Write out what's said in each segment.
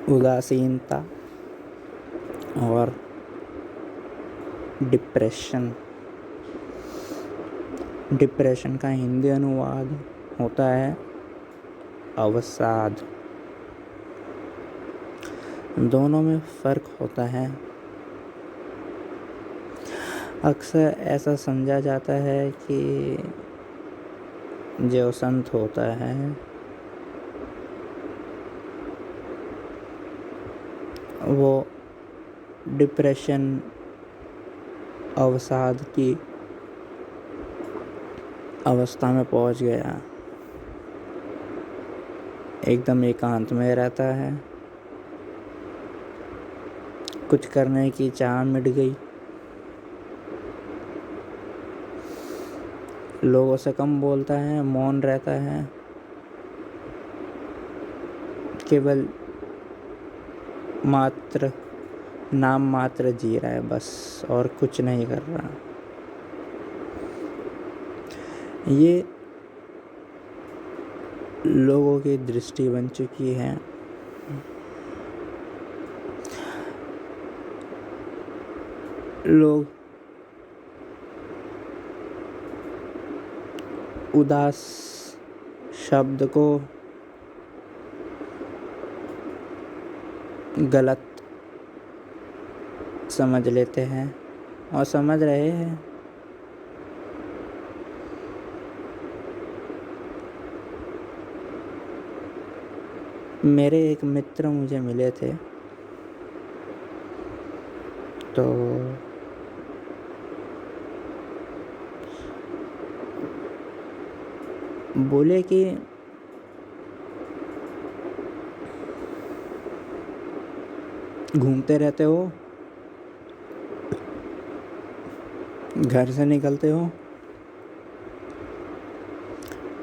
उदासीनता और depression. Depression का हिंदी अनुवाद होता है अवसाद। दोनों में फ़र्क होता है। अक्सर ऐसा समझा जाता है कि जो संत होता है वो डिप्रेशन अवसाद की अवस्था में पहुंच गया, एकदम एकांत में रहता है, कुछ करने की चाह मिट गई, लोगों से कम बोलता है, मौन रहता है, केवल मात्र नाम मात्र जी रहा है बस, और कुछ नहीं कर रहा। ये लोगों की दृष्टि बन चुकी है। लोग उदास शब्द को गलत समझ लेते हैं और समझ रहे हैं। मेरे एक मित्र मुझे मिले थे, तो बोले कि घूमते रहते हो, घर से निकलते हो।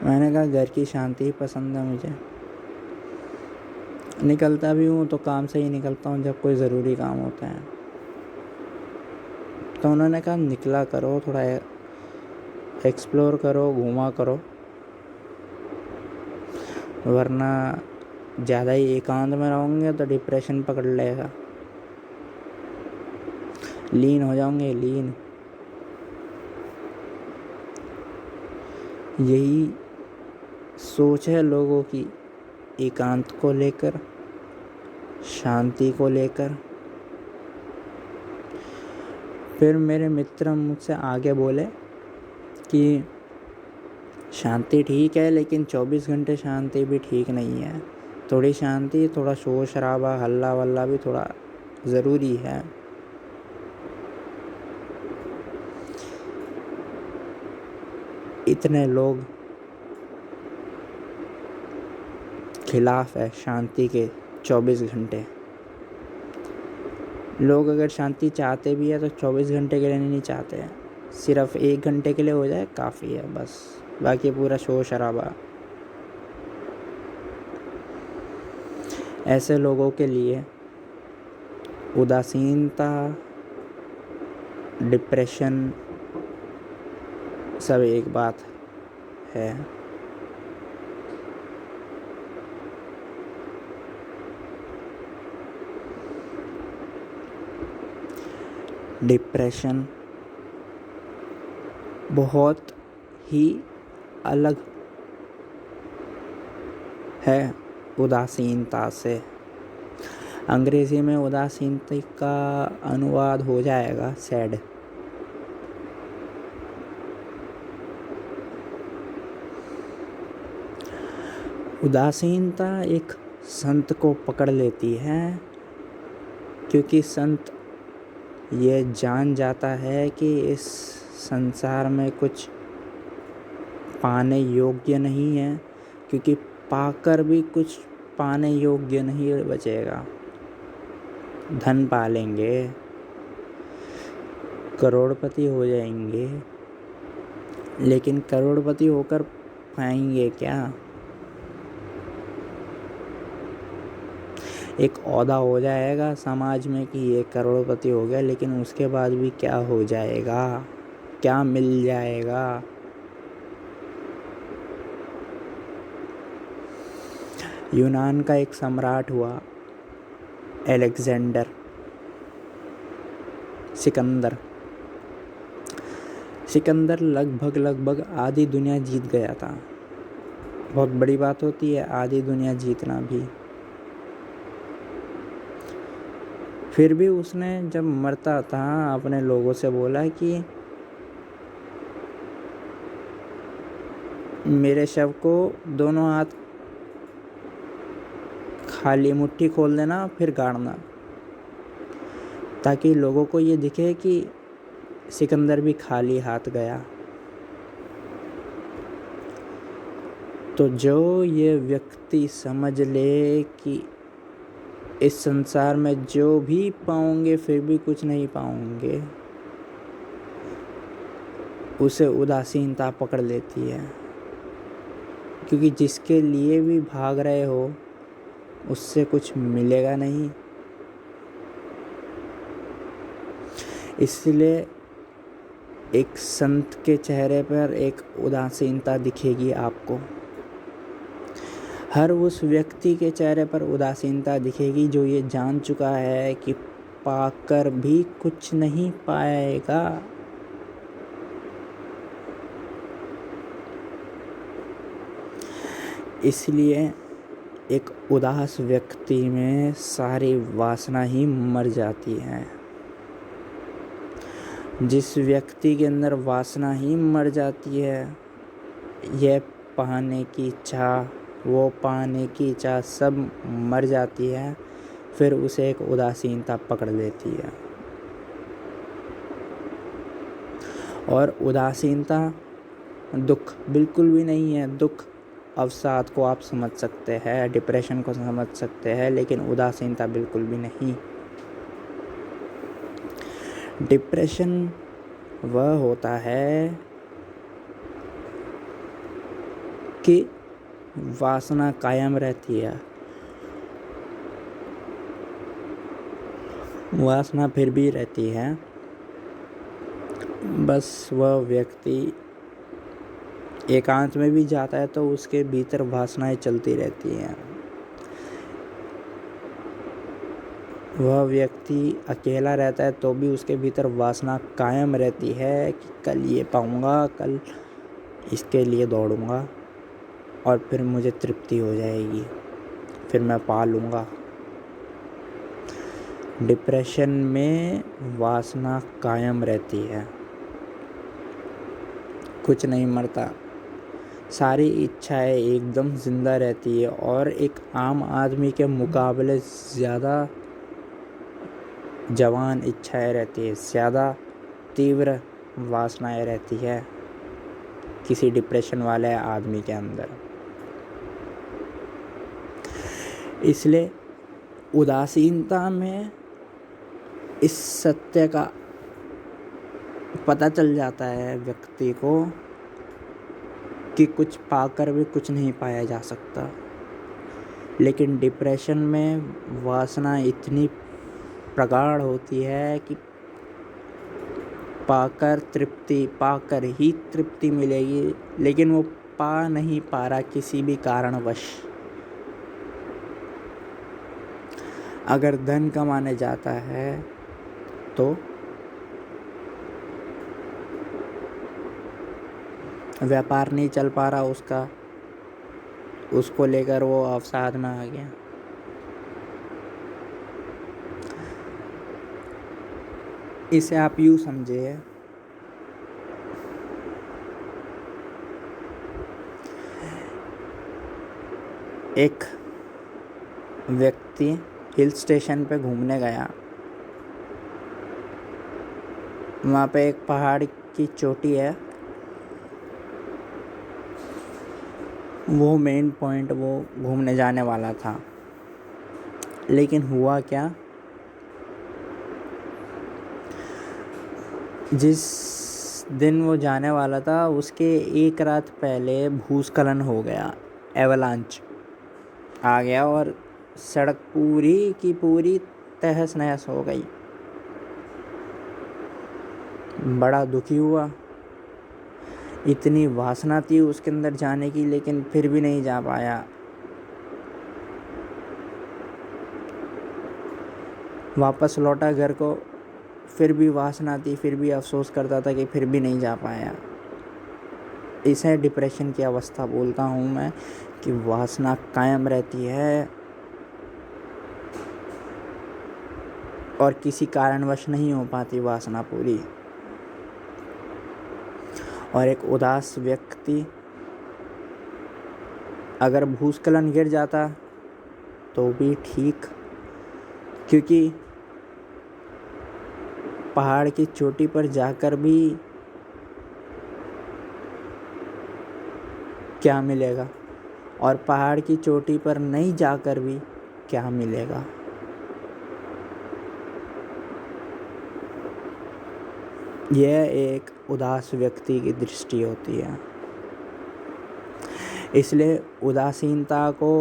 मैंने कहा घर की शांति ही पसंद है मुझे। निकलता भी हूँ तो काम से ही निकलता हूँ जब कोई ज़रूरी काम होता है। तो उन्होंने कहा निकला करो, थोड़ा एक्सप्लोर करो, घूमा करो, वरना ज़्यादा ही एकांत में रहोगे तो डिप्रेशन पकड़ लेगा, लीन हो जाओगे, लीन। यही सोच है लोगों की एकांत को लेकर, शांति को लेकर। फिर मेरे मित्र मुझसे आगे बोले कि शांति ठीक है, लेकिन 24 घंटे शांति भी ठीक नहीं है। थोड़ी शांति, थोड़ा शोर शराबा, हल्ला वल्ला भी थोड़ा ज़रूरी है। इतने लोग खिलाफ है शांति के 24 घंटे। लोग अगर शांति चाहते भी है तो 24 घंटे के लिए नहीं चाहते हैं, सिर्फ 1 घंटे के लिए हो जाए काफ़ी है बस, बाकी पूरा शोर शराबा। ऐसे लोगों के लिए उदासीनता, डिप्रेशन सब एक बात है। डिप्रेशन बहुत ही अलग है उदासीनता से। अंग्रेजी में उदासीनता का अनुवाद हो जाएगा सैड। उदासीनता एक संत को पकड़ लेती है, क्योंकि संत ये जान जाता है कि इस संसार में कुछ पाने योग्य नहीं है, क्योंकि पाकर भी कुछ पाने योग्य नहीं बचेगा। धन पालेंगे, करोड़पति हो जाएंगे, लेकिन करोड़पति होकर पाएंगे क्या? एक ओहदा हो जाएगा समाज में कि ये करोड़पति हो गया, लेकिन उसके बाद भी क्या हो जाएगा, क्या मिल जाएगा? यूनान का एक सम्राट हुआ, अलेक्जेंडर सिकंदर लगभग आधी दुनिया जीत गया था। बहुत बड़ी बात होती है आधी दुनिया जीतना भी। फिर भी उसने जब मरता था अपने लोगों से बोला कि मेरे शव को दोनों हाथ खाली मुट्ठी खोल देना फिर गाड़ना, ताकि लोगों को ये दिखे कि सिकंदर भी खाली हाथ गया। तो जो ये व्यक्ति समझ ले कि इस संसार में जो भी पाओगे फिर भी कुछ नहीं पाओगे, उसे उदासीनता पकड़ लेती है। क्योंकि जिसके लिए भी भाग रहे हो उससे कुछ मिलेगा नहीं। इसलिए एक संत के चेहरे पर एक उदासीनता दिखेगी आपको। हर उस व्यक्ति के चेहरे पर उदासीनता दिखेगी जो ये जान चुका है कि पाकर भी कुछ नहीं पाएगा। इसलिए एक उदास व्यक्ति में सारी वासना ही मर जाती है। जिस व्यक्ति के अंदर वासना ही मर जाती है, यह पाने की इच्छा, वो पाने की इच्छा सब मर जाती है, फिर उसे एक उदासीनता पकड़ लेती है। और उदासीनता दुख बिल्कुल भी नहीं है। दुख अवसाद को आप समझ सकते हैं, डिप्रेशन को समझ सकते हैं, लेकिन उदासीनता बिल्कुल भी नहीं। डिप्रेशन वह होता है कि वासना कायम रहती है, वासना फिर भी रहती है, बस वह व्यक्ति एकांत में भी जाता है तो उसके भीतर वासनाएं चलती रहती हैं। वह व्यक्ति अकेला रहता है तो भी उसके भीतर वासना कायम रहती है कि कल ये पाऊंगा, कल इसके लिए दौड़ूंगा और फिर मुझे तृप्ति हो जाएगी, फिर मैं पा लूँगा। डिप्रेशन में वासना कायम रहती है, कुछ नहीं मरता, सारी इच्छाएं एकदम जिंदा रहती है और एक आम आदमी के मुकाबले ज़्यादा जवान इच्छाएं रहती है, ज़्यादा तीव्र वासनाएं रहती है किसी डिप्रेशन वाले आदमी के अंदर। इसलिए उदासीनता में इस सत्य का पता चल जाता है व्यक्ति को कि कुछ पाकर भी कुछ नहीं पाया जा सकता। लेकिन डिप्रेशन में वासना इतनी प्रगाढ़ होती है कि पाकर ही तृप्ति मिलेगी, लेकिन वो पा नहीं पा रहा किसी भी कारणवश। अगर धन कमाने जाता है तो व्यापार नहीं चल पा रहा उसका, उसको लेकर वो अवसाद में आ गया। इसे आप यूँ समझिए, एक व्यक्ति हिल स्टेशन पे घूमने गया। वहाँ पे एक पहाड़ की चोटी है, वो मेन पॉइंट वो घूमने जाने वाला था। लेकिन हुआ क्या, जिस दिन वो जाने वाला था उसके एक रात पहले भूस्खलन हो गया, एवलांच आ गया और सड़क पूरी की पूरी तहस नहस हो गई। बड़ा दुखी हुआ, इतनी वासना थी उसके अंदर जाने की, लेकिन फिर भी नहीं जा पाया। वापस लौटा घर को, फिर भी वासना थी, फिर भी अफसोस करता था कि फिर भी नहीं जा पाया। इसे डिप्रेशन की अवस्था बोलता हूँ मैं, कि वासना कायम रहती है और किसी कारणवश नहीं हो पाती वासना पूरी। और एक उदास व्यक्ति अगर भूस्खलन गिर जाता तो भी ठीक, क्योंकि पहाड़ की चोटी पर जाकर भी क्या मिलेगा, और पहाड़ की चोटी पर नहीं जाकर भी क्या मिलेगा। यह एक उदास व्यक्ति की दृष्टि होती है। इसलिए उदासीनता को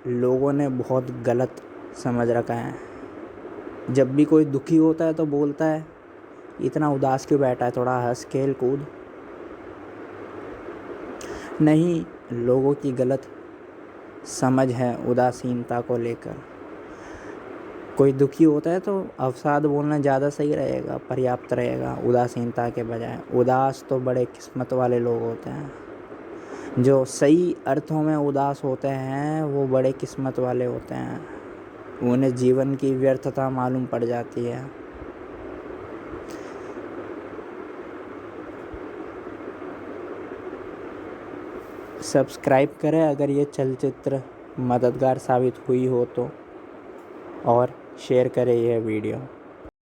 लोगों ने बहुत गलत समझ रखा है। जब भी कोई दुखी होता है तो बोलता है इतना उदास क्यों बैठा है, थोड़ा हंस खेल कूद। नहीं, लोगों की गलत समझ है उदासीनता को लेकर। कोई दुखी होता है तो अवसाद बोलना ज़्यादा सही रहेगा, पर्याप्त रहेगा उदासीनता के बजाय। उदास तो बड़े किस्मत वाले लोग होते हैं। जो सही अर्थों में उदास होते हैं वो बड़े किस्मत वाले होते हैं। उन्हें जीवन की व्यर्थता मालूम पड़ जाती है। सब्सक्राइब करें अगर ये चलचित्र मददगार साबित हुई हो तो, और शेयर करें यह वीडियो।